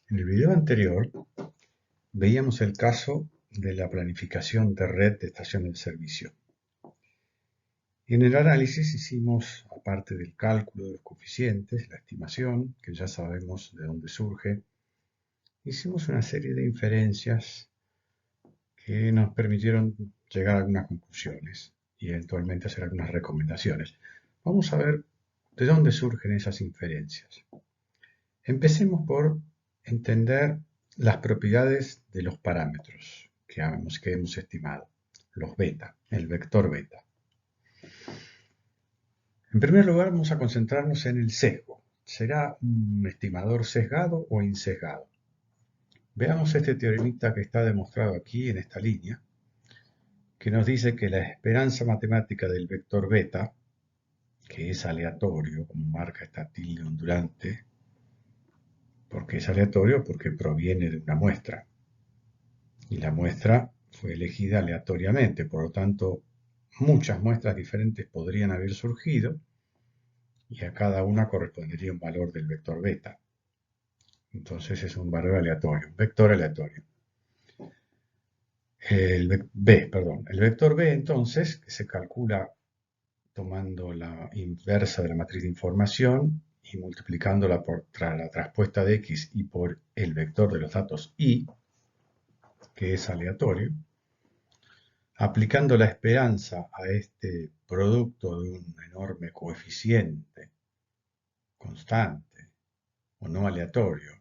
En el video anterior veíamos el caso de la planificación de red de estaciones de servicio. Y en el análisis hicimos, aparte del cálculo de los coeficientes, la estimación, que ya sabemos de dónde surge, hicimos una serie de inferencias que nos permitieron llegar a algunas conclusiones y eventualmente hacer algunas recomendaciones. Vamos a ver de dónde surgen esas inferencias. Empecemos por entender las propiedades de los parámetros que hemos estimado, los beta, el vector beta. En primer lugar, vamos a concentrarnos en el sesgo. ¿Será un estimador sesgado o insesgado? Veamos este teoremita que está demostrado aquí en esta línea, que nos dice que la esperanza matemática del vector beta, que es aleatorio, como marca esta tilde ondulante, ¿por qué es aleatorio? Porque proviene de una muestra. Y la muestra fue elegida aleatoriamente, por lo tanto, muchas muestras diferentes podrían haber surgido y a cada una correspondería un valor del vector beta. Entonces es un valor aleatorio, un vector aleatorio. El vector B entonces, que se calcula tomando la inversa de la matriz de información y multiplicándola por la traspuesta de X y por el vector de los datos Y, que es aleatorio, aplicando la esperanza a este producto de un enorme coeficiente constante o no aleatorio.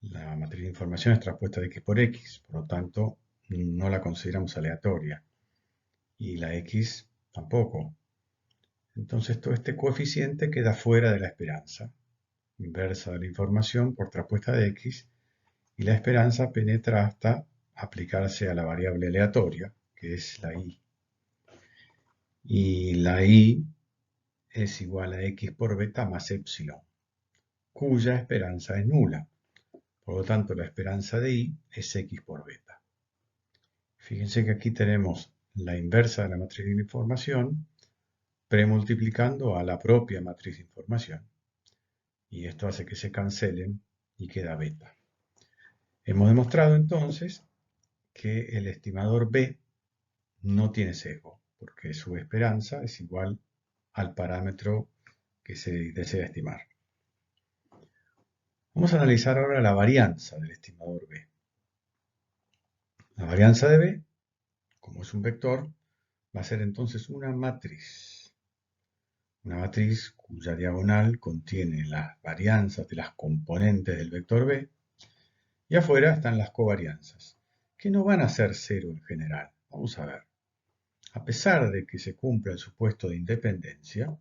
La matriz de información es traspuesta de X por X, por lo tanto no la consideramos aleatoria. Y la X tampoco. Entonces todo este coeficiente queda fuera de la esperanza. Inversa de la información por traspuesta de X y la esperanza penetra hasta aplicarse a la variable aleatoria, que es la Y. Y la Y es igual a X por beta más epsilon, cuya esperanza es nula. Por lo tanto, la esperanza de Y es X por beta. Fíjense que aquí tenemos la inversa de la matriz de información premultiplicando a la propia matriz de información. Y esto hace que se cancelen y queda beta. Hemos demostrado entonces que el estimador B no tiene sesgo, porque su esperanza es igual al parámetro que se desea estimar. Vamos a analizar ahora la varianza del estimador B. La varianza de B, como es un vector, va a ser entonces una matriz. Una matriz cuya diagonal contiene las varianzas de las componentes del vector B y afuera están las covarianzas, que no van a ser cero en general. Vamos a ver. A pesar de que se cumpla el supuesto de independencia,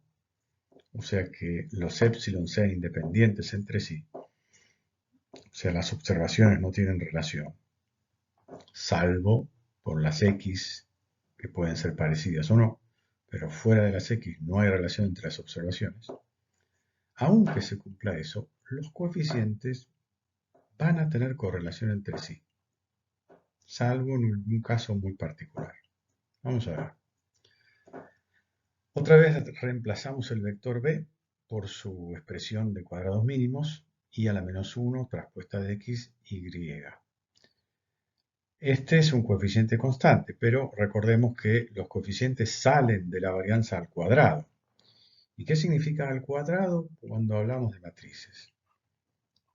o sea que los épsilon sean independientes entre sí, o sea las observaciones no tienen relación, salvo por las X, que pueden ser parecidas o no, pero fuera de las X no hay relación entre las observaciones. Aunque se cumpla eso, los coeficientes van a tener correlación entre sí, salvo en un caso muy particular. Vamos a ver. Otra vez reemplazamos el vector B por su expresión de cuadrados mínimos y a la menos 1 traspuesta de X, Y. Este es un coeficiente constante, pero recordemos que los coeficientes salen de la varianza al cuadrado. ¿Y qué significa al cuadrado cuando hablamos de matrices?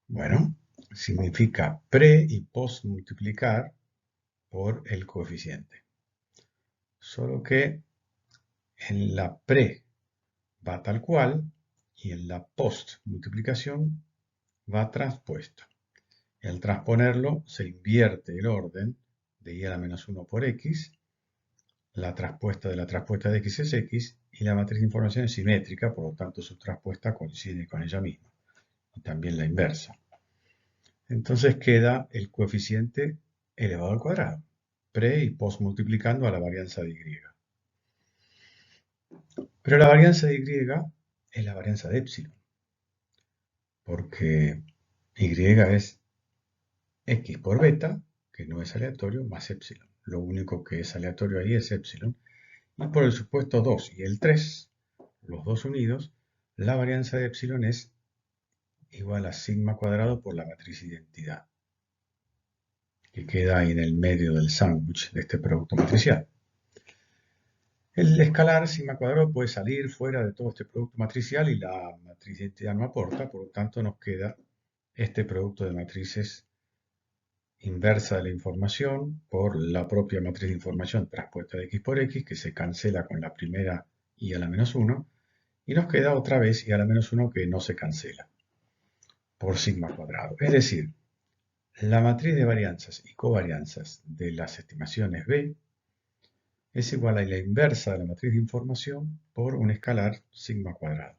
Bueno, significa pre y post multiplicar por el coeficiente. Solo que en la pre va tal cual y en la post multiplicación va transpuesto. Y al transponerlo se invierte el orden de y a la menos 1 por x, la traspuesta de x es x y la matriz de información es simétrica, por lo tanto su traspuesta coincide con ella misma y también la inversa. Entonces queda el coeficiente elevado al cuadrado, pre y post multiplicando a la varianza de y. Pero la varianza de y es la varianza de epsilon, porque y es x por beta, que no es aleatorio, más epsilon. Lo único que es aleatorio ahí es epsilon. Y por el supuesto 2 y el 3, los dos unidos, la varianza de epsilon es igual a sigma cuadrado por la matriz identidad, que queda ahí en el medio del sándwich de este producto matricial. El escalar sigma cuadrado puede salir fuera de todo este producto matricial y la matriz de identidad no aporta, por lo tanto nos queda este producto de matrices inversa de la información por la propia matriz de información traspuesta de x por x, que se cancela con la primera y a la menos 1, y nos queda otra vez y a la menos 1 que no se cancela por sigma cuadrado. Es decir, la matriz de varianzas y covarianzas de las estimaciones B es igual a la inversa de la matriz de información por un escalar sigma cuadrado.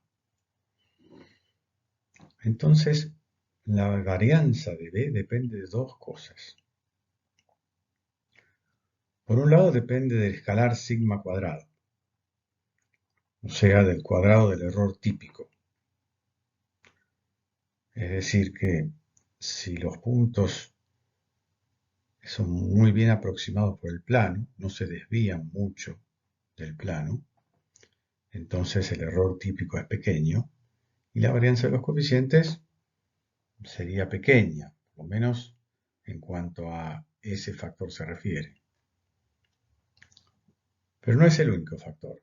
Entonces, la varianza de B depende de dos cosas. Por un lado, depende del escalar sigma cuadrado, o sea, del cuadrado del error típico. Es decir, que si los puntos son muy bien aproximados por el plano, no se desvían mucho del plano, entonces el error típico es pequeño y la varianza de los coeficientes sería pequeña, por lo menos en cuanto a ese factor se refiere. Pero no es el único factor.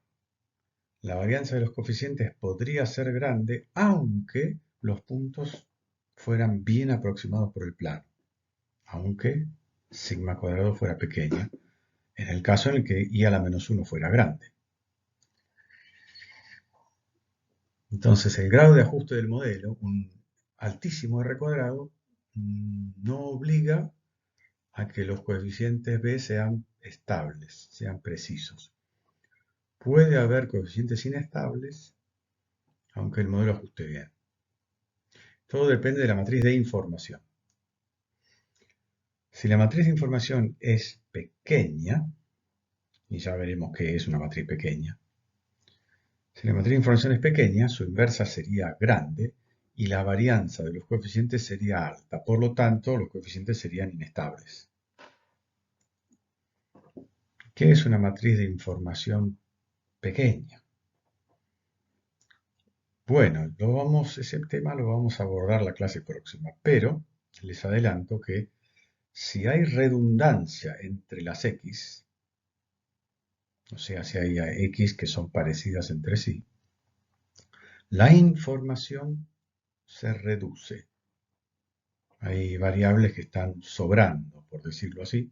La varianza de los coeficientes podría ser grande aunque los puntos fueran bien aproximados por el plano, aunque sigma cuadrado fuera pequeña, en el caso en el que i a la menos 1 fuera grande. Entonces el grado de ajuste del modelo, un altísimo R cuadrado, no obliga a que los coeficientes B sean estables, sean precisos. Puede haber coeficientes inestables, aunque el modelo ajuste bien. Todo depende de la matriz de información. Si la matriz de información es pequeña, y ya veremos qué es una matriz pequeña, si la matriz de información es pequeña, su inversa sería grande y la varianza de los coeficientes sería alta. Por lo tanto, los coeficientes serían inestables. ¿Qué es una matriz de información pequeña? Bueno, ese tema lo vamos a abordar la clase próxima, pero les adelanto que si hay redundancia entre las x, o sea, si hay x que son parecidas entre sí, la información se reduce. Hay variables que están sobrando, por decirlo así,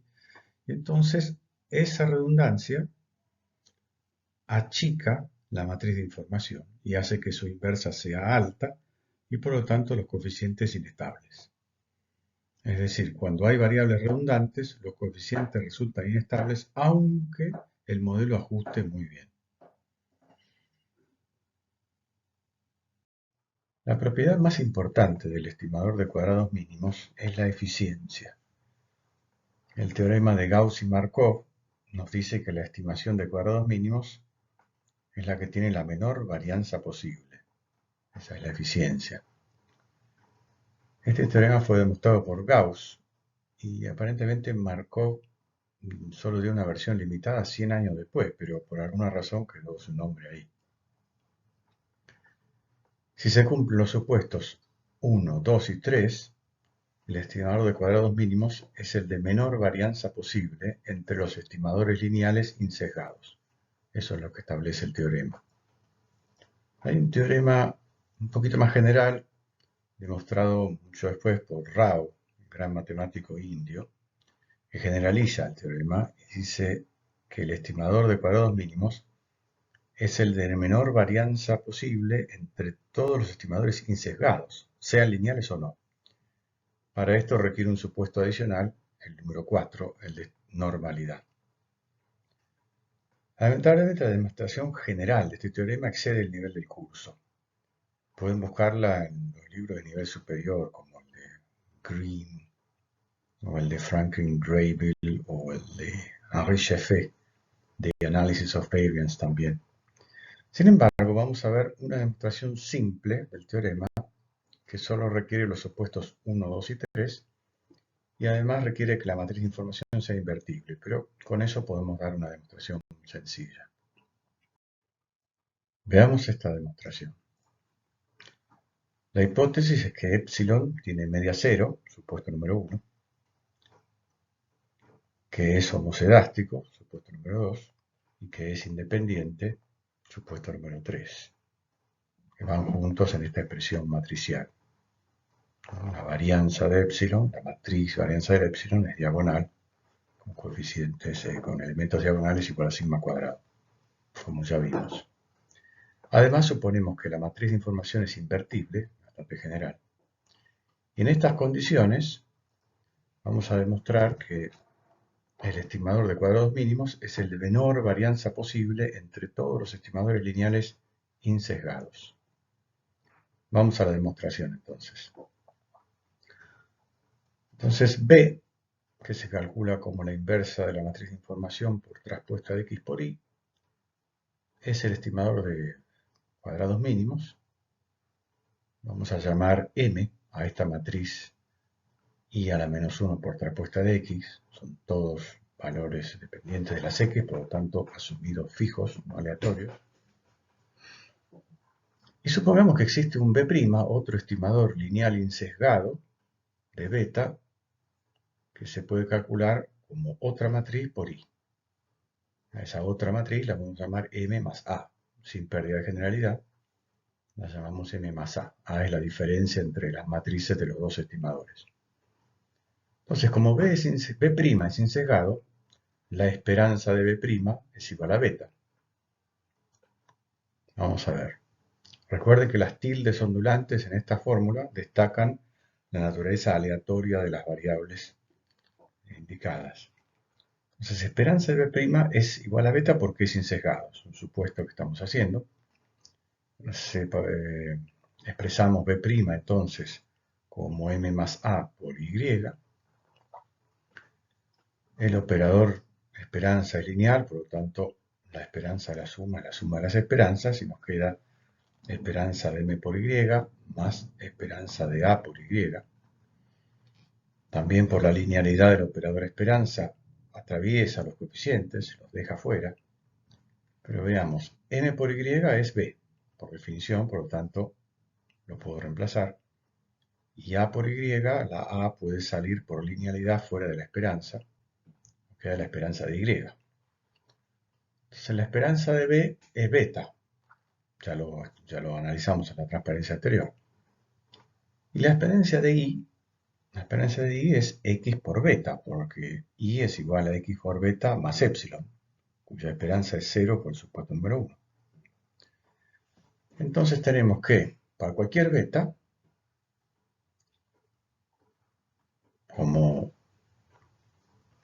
y entonces esa redundancia achica la matriz de información y hace que su inversa sea alta y por lo tanto los coeficientes inestables. Es decir, cuando hay variables redundantes, los coeficientes resultan inestables aunque el modelo ajuste muy bien. La propiedad más importante del estimador de cuadrados mínimos es la eficiencia. El teorema de Gauss y Markov nos dice que la estimación de cuadrados mínimos es la que tiene la menor varianza posible. Esa es la eficiencia. Este teorema fue demostrado por Gauss y aparentemente Markov solo dio una versión limitada 100 años después, pero por alguna razón quedó su nombre ahí. Si se cumplen los supuestos 1, 2 y 3, el estimador de cuadrados mínimos es el de menor varianza posible entre los estimadores lineales insesgados. Eso es lo que establece el teorema. Hay un teorema un poquito más general, demostrado mucho después por Rao, un gran matemático indio, que generaliza el teorema y dice que el estimador de cuadrados mínimos es el de menor varianza posible entre todos los estimadores insesgados, sean lineales o no. Para esto requiere un supuesto adicional, el número 4, el de normalidad. Lamentablemente la demostración general de este teorema excede el nivel del curso. Pueden buscarla en los libros de nivel superior como el de Green, o el de Franklin Graybill, o el de Henri Cheffet, de Analysis of Variance también. Sin embargo, vamos a ver una demostración simple del teorema que solo requiere los opuestos 1, 2 y 3 y además requiere que la matriz de información sea invertible, pero con eso podemos dar una demostración sencilla. Veamos esta demostración. La hipótesis es que epsilon tiene media cero, supuesto número 1, que es homocedástico, supuesto número 2, y que es independiente, supuesto número 3, que van juntos en esta expresión matricial. La varianza de epsilon, la matriz varianza de epsilon es diagonal, con coeficientes, con elementos diagonales igual a sigma cuadrado, como ya vimos. Además, suponemos que la matriz de información es invertible, la P general. Y en estas condiciones, vamos a demostrar que el estimador de cuadrados mínimos es el de menor varianza posible entre todos los estimadores lineales insesgados. Vamos a la demostración entonces. Entonces B, que se calcula como la inversa de la matriz de información por traspuesta de X por Y, es el estimador de cuadrados mínimos. Vamos a llamar M a esta matriz y a la menos 1 por traspuesta de X. Son todos valores dependientes de las X, por lo tanto asumidos fijos, no aleatorios. Y supongamos que existe un B', otro estimador lineal insesgado de beta, que se puede calcular como otra matriz por I. A esa otra matriz la vamos a llamar M más A. Sin pérdida de generalidad, la llamamos M más A. A es la diferencia entre las matrices de los dos estimadores. Entonces, como B es insesgado, la esperanza de B' es igual a beta. Vamos a ver. Recuerden que las tildes ondulantes en esta fórmula destacan la naturaleza aleatoria de las variables indicadas. Entonces, esperanza de B' es igual a beta porque es insesgado. Es un supuesto que estamos haciendo. Expresamos B' entonces como M más A por Y. El operador esperanza es lineal, por lo tanto, la esperanza la suma de las esperanzas y nos queda esperanza de M por Y más esperanza de A por Y. También por la linealidad del operador esperanza atraviesa los coeficientes, los deja fuera. Pero veamos, M por Y es B, por definición, por lo tanto, lo puedo reemplazar. Y A por Y, la A puede salir por linealidad fuera de la esperanza. Queda la esperanza de Y. Entonces la esperanza de B es beta. Ya lo analizamos en la transparencia anterior. Y la esperanza de I es X por beta, porque I es igual a X por beta más epsilon, cuya esperanza es 0 por el supuesto número 1. Entonces tenemos que, para cualquier beta, como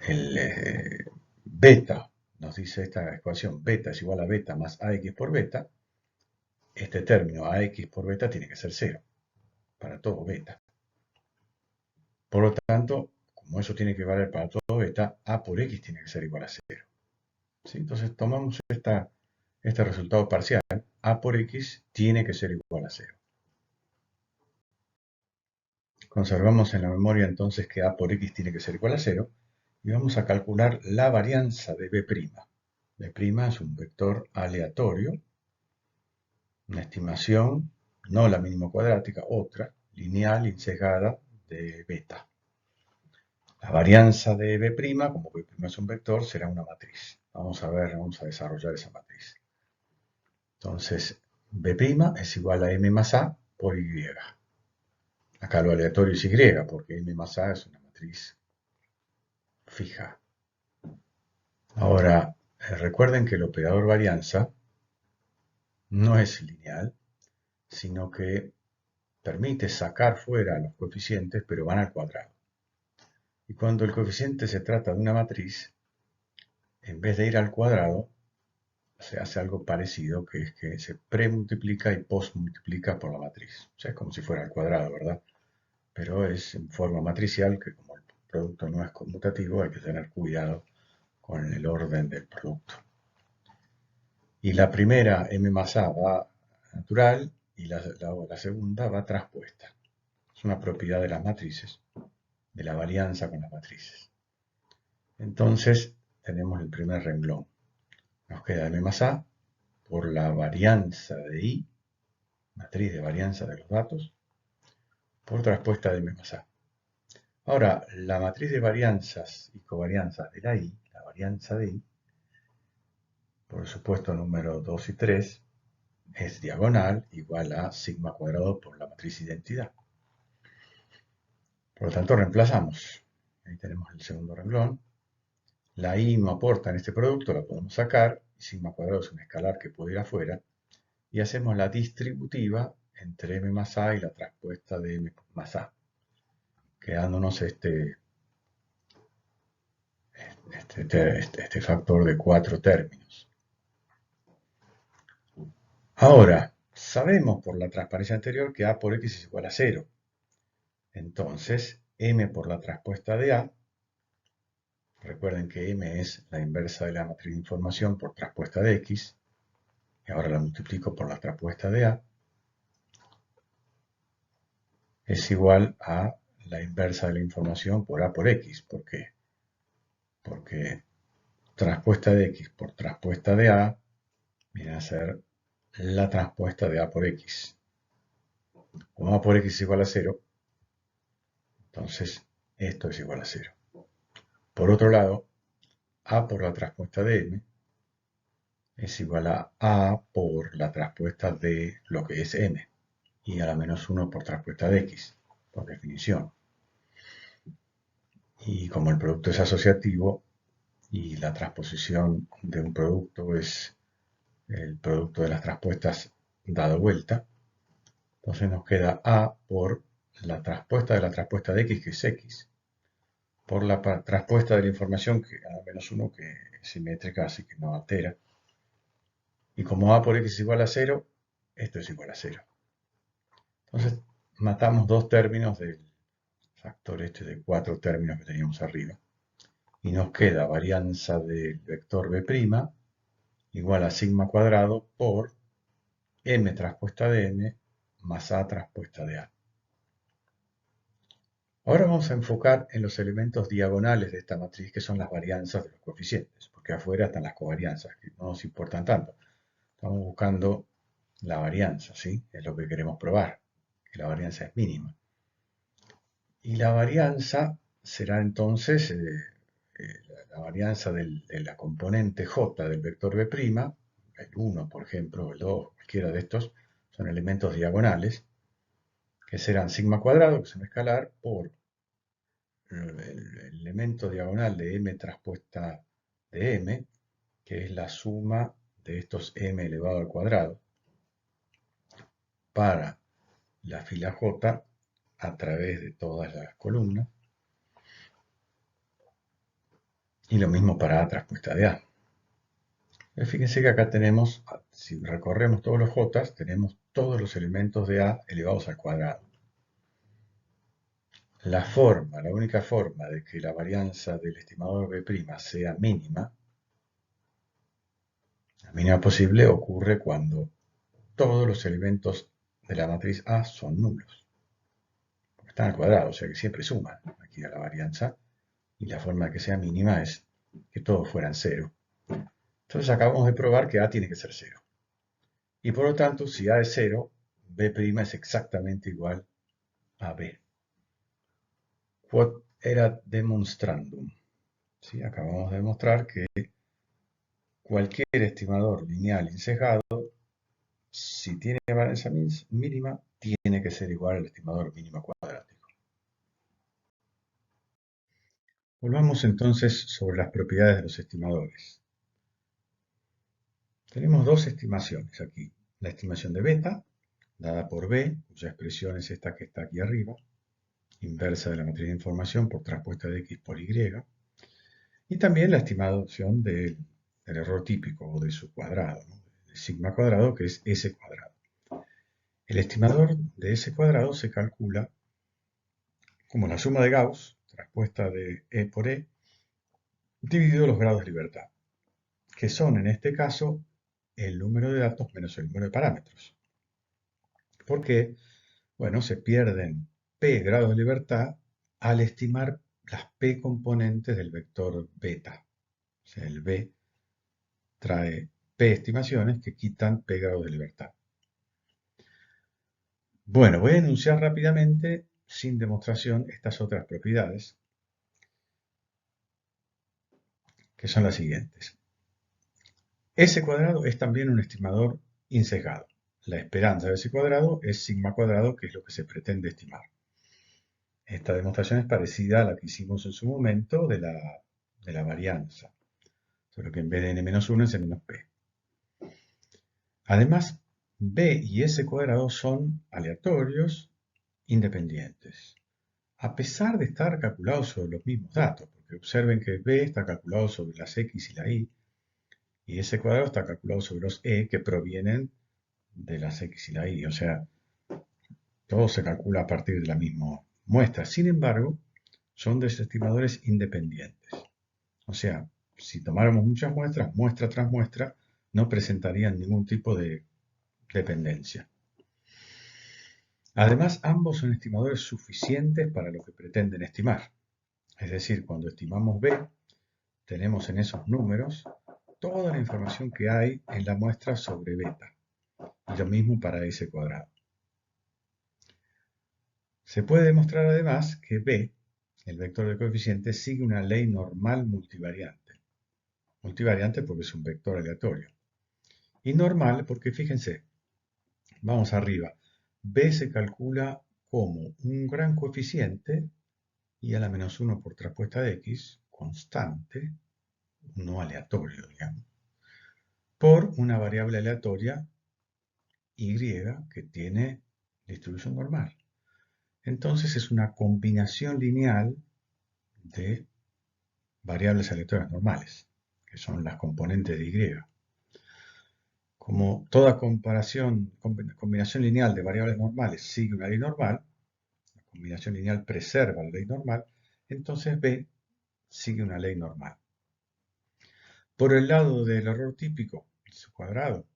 el beta, nos dice esta ecuación, beta es igual a beta más AX por beta, este término AX por beta tiene que ser 0, para todo beta. Por lo tanto, como eso tiene que valer para todo beta, A por X tiene que ser igual a 0. ¿Sí? Entonces tomamos este resultado parcial, A por X tiene que ser igual a 0. Conservamos en la memoria entonces que A por X tiene que ser igual a 0 y vamos a calcular la varianza de B'. B' es un vector aleatorio, una estimación, no la mínima cuadrática, otra, lineal insesgada de beta. La varianza de B', como B' es un vector, será una matriz. Vamos a desarrollar esa matriz. Entonces, B' es igual a M más A por Y. Acá lo aleatorio es Y, porque M más A es una matriz fija. Ahora, recuerden que el operador varianza no es lineal, sino que permite sacar fuera los coeficientes, pero van al cuadrado. Y cuando el coeficiente se trata de una matriz, en vez de ir al cuadrado, se hace algo parecido, que es que se premultiplica y postmultiplica por la matriz. O sea, es como si fuera al cuadrado, ¿verdad? Pero es en forma matricial, que como el producto no es conmutativo, hay que tener cuidado con el orden del producto. Y la primera, M más A, va natural y la segunda va traspuesta. Es una propiedad de las matrices, de la varianza con las matrices. Entonces, tenemos el primer renglón. Nos queda M más A por la varianza de I, matriz de varianza de los datos, por traspuesta de M más A. Ahora, la matriz de varianzas y covarianzas de la I, la varianza de I, por supuesto número 2 y 3, es diagonal igual a sigma cuadrado por la matriz identidad. Por lo tanto, reemplazamos. Ahí tenemos el segundo renglón. La I no aporta en este producto, la podemos sacar. Y sigma cuadrado es un escalar que puede ir afuera. Y hacemos la distributiva entre M más A y la traspuesta de M más A. Quedándonos este factor de 4 términos. Ahora, sabemos por la transparencia anterior que A por X es igual a 0. Entonces, M por la traspuesta de A, recuerden que M es la inversa de la matriz de información por traspuesta de X, y ahora la multiplico por la traspuesta de A, es igual a la inversa de la información por A por X. ¿Por qué? Porque traspuesta de X por traspuesta de A viene a ser la traspuesta de A por X. Como A por X es igual a 0, entonces esto es igual a 0. Por otro lado, A por la traspuesta de M es igual a A por la traspuesta de lo que es M, y a la menos 1 por traspuesta de X, por definición. Y como el producto es asociativo y la transposición de un producto es el producto de las traspuestas dado vuelta, entonces nos queda A por la traspuesta de la traspuesta de X, que es X, por la traspuesta de la información, que a menos 1, que es simétrica, así que no altera. Y como A por X es igual a 0, esto es igual a 0. Entonces matamos dos términos del factor este de 4 términos que teníamos arriba. Y nos queda varianza del vector B' igual a sigma cuadrado por M traspuesta de M más A traspuesta de A. Ahora vamos a enfocar en los elementos diagonales de esta matriz, que son las varianzas de los coeficientes, porque afuera están las covarianzas, que no nos importan tanto. Estamos buscando la varianza, ¿sí? Es lo que queremos probar, que la varianza es mínima. Y la varianza será entonces la varianza de la componente j del vector B', el 1, por ejemplo, o el 2, cualquiera de estos, son elementos diagonales, que serán sigma cuadrado, que es un escalar, por el elemento diagonal de m traspuesta de m, que es la suma de estos m elevado al cuadrado, para la fila j a través de todas las columnas, y lo mismo para a traspuesta de a. Fíjense que acá tenemos, si recorremos todos los j, tenemos todos los elementos de a elevados al cuadrado. La única forma de que la varianza del estimador B' sea mínima, la mínima posible, ocurre cuando todos los elementos de la matriz A son nulos. Porque están al cuadrado, o sea que siempre suman aquí a la varianza, y la forma de que sea mínima es que todos fueran 0. Entonces acabamos de probar que A tiene que ser 0. Y por lo tanto, si A es 0, B' es exactamente igual a B. Quod erat demonstrandum. ¿Sí? Acabamos de demostrar que cualquier estimador lineal incejado, si tiene varianza mínima, tiene que ser igual al estimador mínimo cuadrático. Volvamos entonces sobre las propiedades de los estimadores. Tenemos dos estimaciones aquí. La estimación de beta, dada por B, cuya expresión es esta que está aquí arriba, inversa de la matriz de información por traspuesta de X por Y, y también la estimación del error típico o de su cuadrado, ¿no? De sigma cuadrado, que es S cuadrado. El estimador de S cuadrado se calcula como la suma de Gauss, traspuesta de E por E, dividido los grados de libertad, que son en este caso el número de datos menos el número de parámetros. ¿Por qué? Bueno, se pierden P grados de libertad al estimar las P componentes del vector beta. O sea, el B trae P estimaciones que quitan P grados de libertad. Bueno, voy a enunciar rápidamente sin demostración estas otras propiedades, que son las siguientes. S cuadrado es también un estimador insesgado. La esperanza de S cuadrado es sigma cuadrado, que es lo que se pretende estimar. Esta demostración es parecida a la que hicimos en su momento de la varianza, solo que en vez de n-1 es n-p. Además, b y s cuadrado son aleatorios independientes, a pesar de estar calculados sobre los mismos datos, porque observen que b está calculado sobre las x y la y s cuadrado está calculado sobre los e que provienen de las x y la y, o sea, todo se calcula a partir de la misma muestra. Sin embargo, son desestimadores independientes. O sea, si tomáramos muchas muestras, muestra tras muestra, no presentarían ningún tipo de dependencia. Además, ambos son estimadores suficientes para lo que pretenden estimar. Es decir, cuando estimamos B, tenemos en esos números toda la información que hay en la muestra sobre beta. Y lo mismo para S cuadrado. Se puede demostrar además que B, el vector de coeficientes, sigue una ley normal multivariante. Multivariante porque es un vector aleatorio. Y normal porque, fíjense, vamos arriba, B se calcula como un gran coeficiente y a la menos 1 por traspuesta de x, constante, no aleatorio, digamos, por una variable aleatoria y que tiene distribución normal. Entonces es una combinación lineal de variables aleatorias normales, que son las componentes de y. Como toda combinación lineal de variables normales sigue una ley normal, la combinación lineal preserva la ley normal, entonces B sigue una ley normal. Por el lado del error típico, S cuadrado,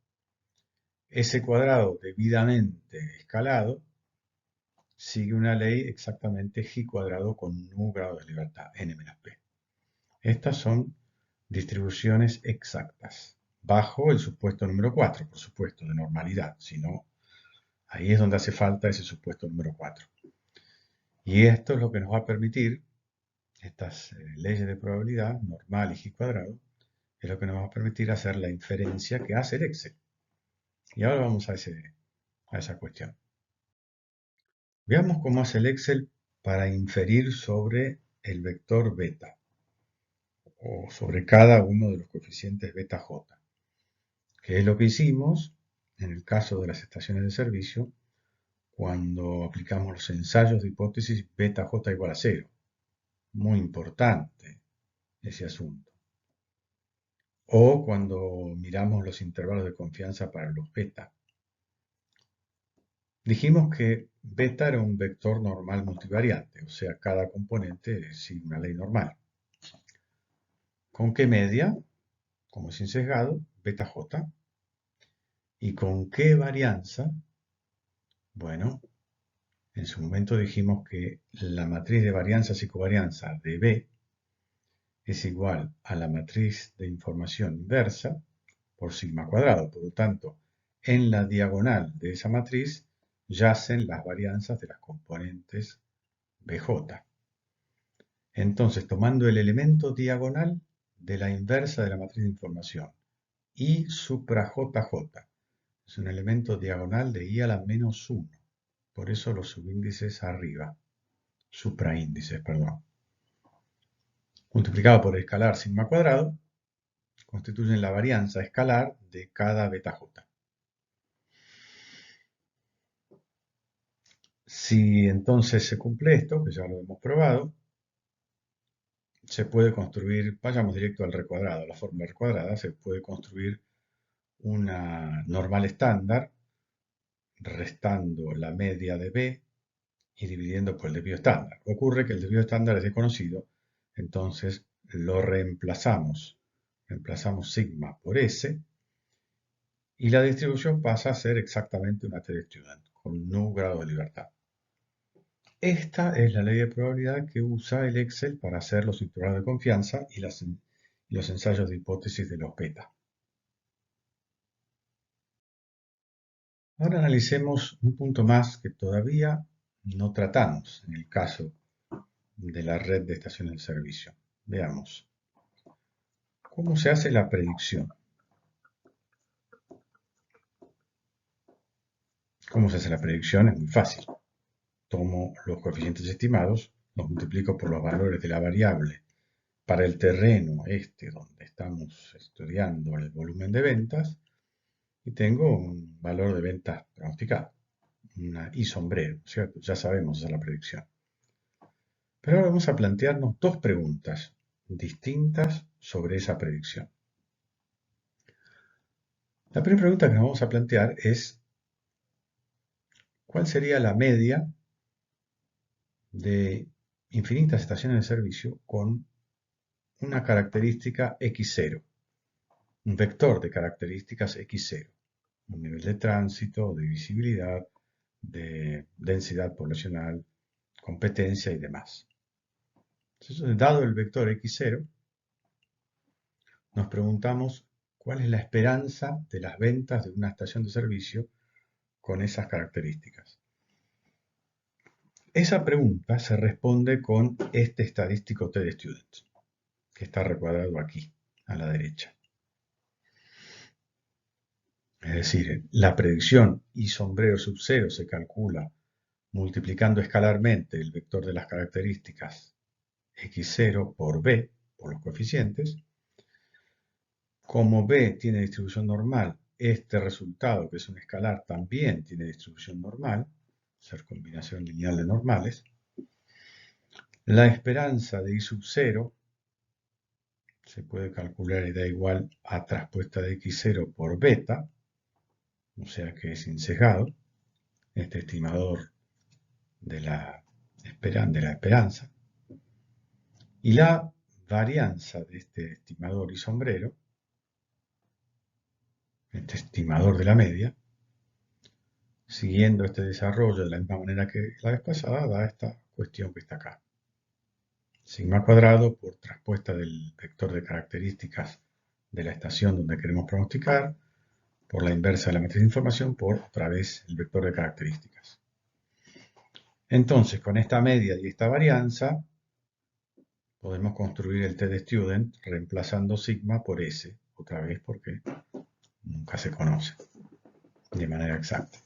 S cuadrado debidamente escalado sigue una ley exactamente G cuadrado con un grado de libertad, n-p. Estas son distribuciones exactas, bajo el supuesto número 4, por supuesto, de normalidad, si no, ahí es donde hace falta ese supuesto número 4. Y esto es lo que nos va a permitir, estas leyes de probabilidad, normal y G cuadrado, es lo que nos va a permitir hacer la inferencia que hace el Excel. Y ahora vamos a esa cuestión. Veamos cómo hace el Excel para inferir sobre el vector beta, o sobre cada uno de los coeficientes beta j, que es lo que hicimos en el caso de las estaciones de servicio cuando aplicamos los ensayos de hipótesis beta j igual a 0. Muy importante ese asunto. O cuando miramos los intervalos de confianza para los beta. Dijimos que beta era un vector normal multivariante, o sea, cada componente sigue una ley normal. ¿Con qué media? Como es insesgado, beta j. ¿Y con qué varianza? Bueno, en su momento dijimos que la matriz de varianzas y covarianza de B es igual a la matriz de información inversa por sigma cuadrado. Por lo tanto, en la diagonal de esa matriz yacen las varianzas de las componentes BJ. Entonces, tomando el elemento diagonal de la inversa de la matriz de información, I supra JJ, es un elemento diagonal de I a la menos 1. Por eso los subíndices arriba, supraíndices, perdón. Multiplicado por el escalar sigma cuadrado, constituyen la varianza escalar de cada beta j. Si entonces se cumple esto, que ya lo hemos probado, se puede construir, vayamos directo al recuadrado, a la fórmula recuadrada, se puede construir una normal estándar restando la media de B y dividiendo por el desvío estándar. Ocurre que el desvío estándar es desconocido, entonces lo reemplazamos. Reemplazamos sigma por S y la distribución pasa a ser exactamente una t-student con un grado de libertad. Esta es la ley de probabilidad que usa el Excel para hacer los intervalos de confianza y los ensayos de hipótesis de los beta. Ahora analicemos un punto más que todavía no tratamos en el caso de la red de estaciones de servicio. Veamos. ¿Cómo se hace la predicción? ¿Cómo se hace la predicción? Es muy fácil. Tomo los coeficientes estimados, los multiplico por los valores de la variable para el terreno donde estamos estudiando el volumen de ventas y tengo un valor de ventas pronosticado, una y sombrero, ¿cierto? Ya sabemos hacer la predicción. Pero ahora vamos a plantearnos dos preguntas distintas sobre esa predicción. La primera pregunta que nos vamos a plantear es ¿cuál sería la media de infinitas estaciones de servicio con una característica x0, un vector de características x0, un nivel de tránsito, de visibilidad, de densidad poblacional, competencia y demás? Entonces, dado el vector x0, nos preguntamos cuál es la esperanza de las ventas de una estación de servicio con esas características. Esa pregunta se responde con este estadístico t-de-student, que está recuadrado aquí, a la derecha. Es decir, la predicción y sombrero sub 0 se calcula multiplicando escalarmente el vector de las características x0 por b, por los coeficientes. Como b tiene distribución normal, este resultado, que es un escalar, también tiene distribución normal, ser combinación lineal de normales. La esperanza de I sub 0 se puede calcular y da igual a traspuesta de x0 por beta, o sea que es insesgado, este estimador de la esperanza. Y la varianza de este estimador y sombrero, este estimador de la media, siguiendo este desarrollo de la misma manera que la vez pasada, da esta cuestión que está acá. Sigma cuadrado por traspuesta del vector de características de la estación donde queremos pronosticar, por la inversa de la matriz de información, por otra vez el vector de características. Entonces, con esta media y esta varianza, podemos construir el t-de-student reemplazando sigma por s, otra vez porque nunca se conoce de manera exacta.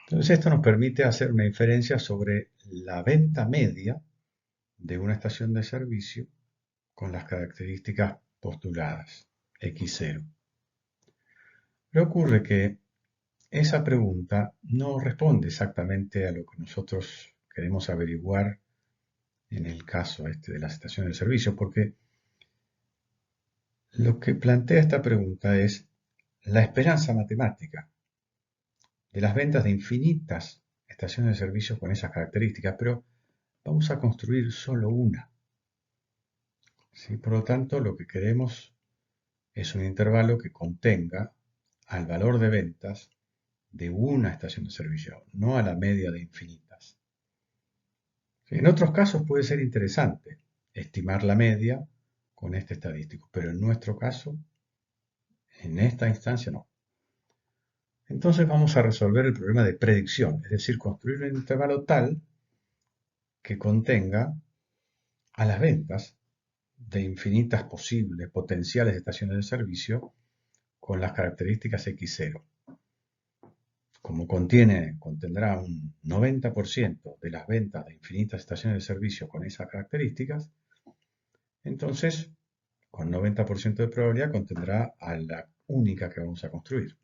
Entonces, esto nos permite hacer una inferencia sobre la venta media de una estación de servicio con las características postuladas, x0. Pero ocurre que esa pregunta no responde exactamente a lo que nosotros queremos averiguar en el caso de las estaciones de servicio, porque lo que plantea esta pregunta es la esperanza matemática de las ventas de infinitas estaciones de servicio con esas características, pero vamos a construir solo una. ¿Sí? Por lo tanto, lo que queremos es un intervalo que contenga al valor de ventas de una estación de servicio, no a la media de infinitas. En otros casos puede ser interesante estimar la media con este estadístico, pero en nuestro caso, en esta instancia no. Entonces vamos a resolver el problema de predicción, es decir, construir un intervalo tal que contenga a las ventas de infinitas posibles potenciales estaciones de servicio con las características x0. Como contendrá un 90% de las ventas de infinitas estaciones de servicio con esas características, entonces con 90% de probabilidad contendrá a la única que vamos a construir,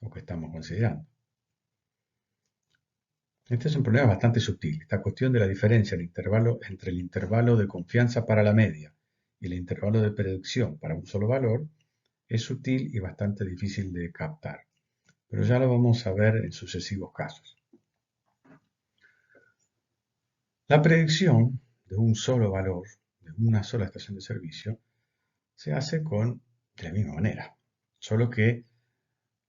o que estamos considerando. Este es un problema bastante sutil. Esta cuestión de la diferencia entre el intervalo de confianza para la media y el intervalo de predicción para un solo valor es sutil y bastante difícil de captar. Pero ya lo vamos a ver en sucesivos casos. La predicción de un solo valor, de una sola estación de servicio, se hace de la misma manera. Solo que,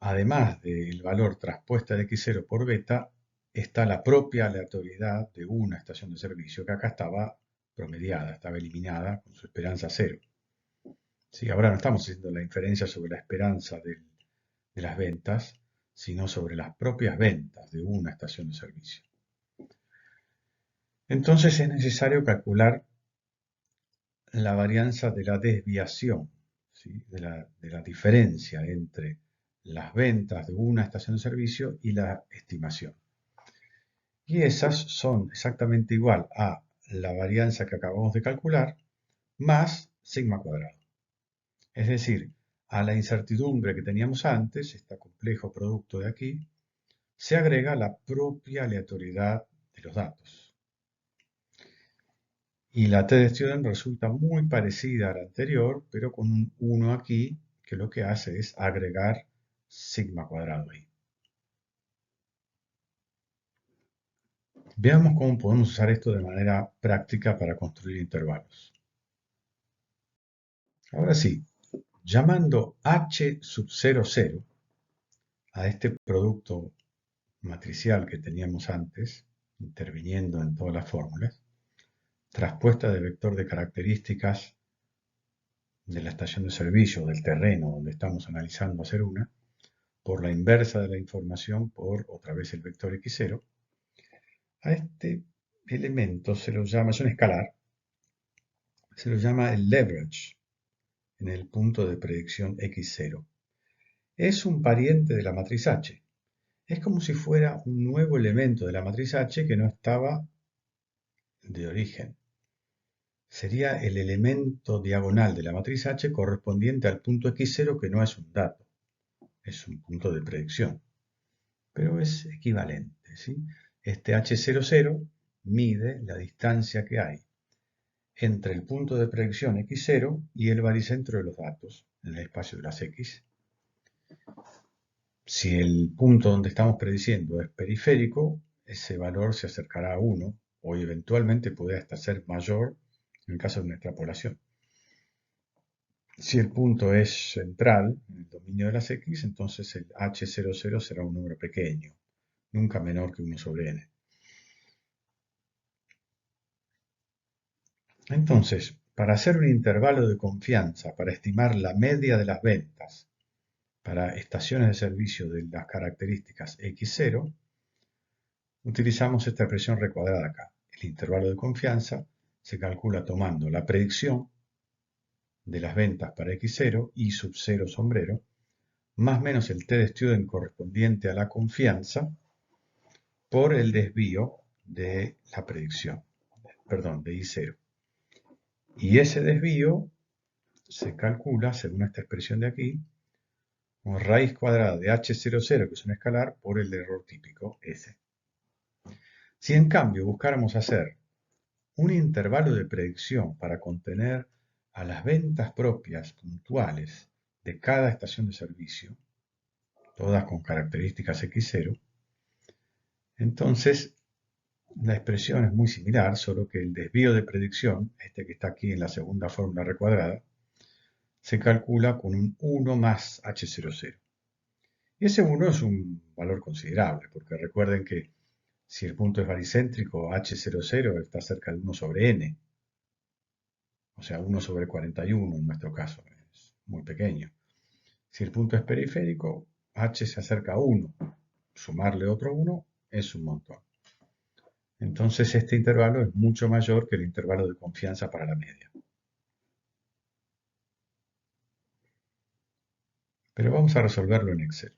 además del valor traspuesta de x0 por beta, está la propia aleatoriedad de una estación de servicio, que acá estaba promediada, estaba eliminada con su esperanza 0. Sí, ahora no estamos haciendo la inferencia sobre la esperanza de las ventas, sino sobre las propias ventas de una estación de servicio. Entonces es necesario calcular la varianza de la desviación, ¿sí? de la diferencia entre las ventas de una estación de servicio y la estimación. Y esas son exactamente igual a la varianza que acabamos de calcular más sigma cuadrado. Es decir, a la incertidumbre que teníamos antes, este complejo producto de aquí, se agrega la propia aleatoriedad de los datos. Y la t de student resulta muy parecida a la anterior, pero con un 1 aquí, que lo que hace es agregar sigma cuadrado ahí. Veamos cómo podemos usar esto de manera práctica para construir intervalos. Ahora sí, llamando h sub 0, 0 a este producto matricial que teníamos antes, interviniendo en todas las fórmulas, traspuesta de vector de características de la estación de servicio, del terreno donde estamos analizando hacer una, por la inversa de la información por otra vez el vector x0, a este elemento se lo llama, es un escalar, se lo llama el leverage en el punto de predicción x0. Es un pariente de la matriz H. Es como si fuera un nuevo elemento de la matriz H que no estaba de origen. Sería el elemento diagonal de la matriz H correspondiente al punto x0 que no es un dato, es un punto de predicción, pero es equivalente, ¿sí? Este h00 mide la distancia que hay entre el punto de predicción x0 y el baricentro de los datos en el espacio de las x. Si el punto donde estamos prediciendo es periférico, ese valor se acercará a 1 o eventualmente puede hasta ser mayor en el caso de una extrapolación. Si el punto es central, en el dominio de las x, entonces el h00 será un número pequeño, nunca menor que 1 sobre n. Entonces, para hacer un intervalo de confianza, para estimar la media de las ventas para estaciones de servicio de las características x0, utilizamos esta expresión recuadrada acá. El intervalo de confianza se calcula tomando la predicción de las ventas para x0 y sub 0 sombrero, más menos el t de student correspondiente a la confianza por el desvío de la predicción, perdón, de I0. Y ese desvío se calcula, según esta expresión de aquí, como raíz cuadrada de h00, que es un escalar, por el error típico S. Si en cambio buscáramos hacer un intervalo de predicción para contener a las ventas propias puntuales de cada estación de servicio, todas con características x0, entonces la expresión es muy similar, solo que el desvío de predicción, este que está aquí en la segunda fórmula recuadrada, se calcula con un 1 más h00. Y ese 1 es un valor considerable, porque recuerden que si el punto es baricéntrico, h00 está cerca de 1 sobre n, o sea, 1 sobre 41 en nuestro caso, es muy pequeño. Si el punto es periférico, h se acerca a 1, sumarle otro 1 es un montón. Entonces este intervalo es mucho mayor que el intervalo de confianza para la media. Pero vamos a resolverlo en Excel.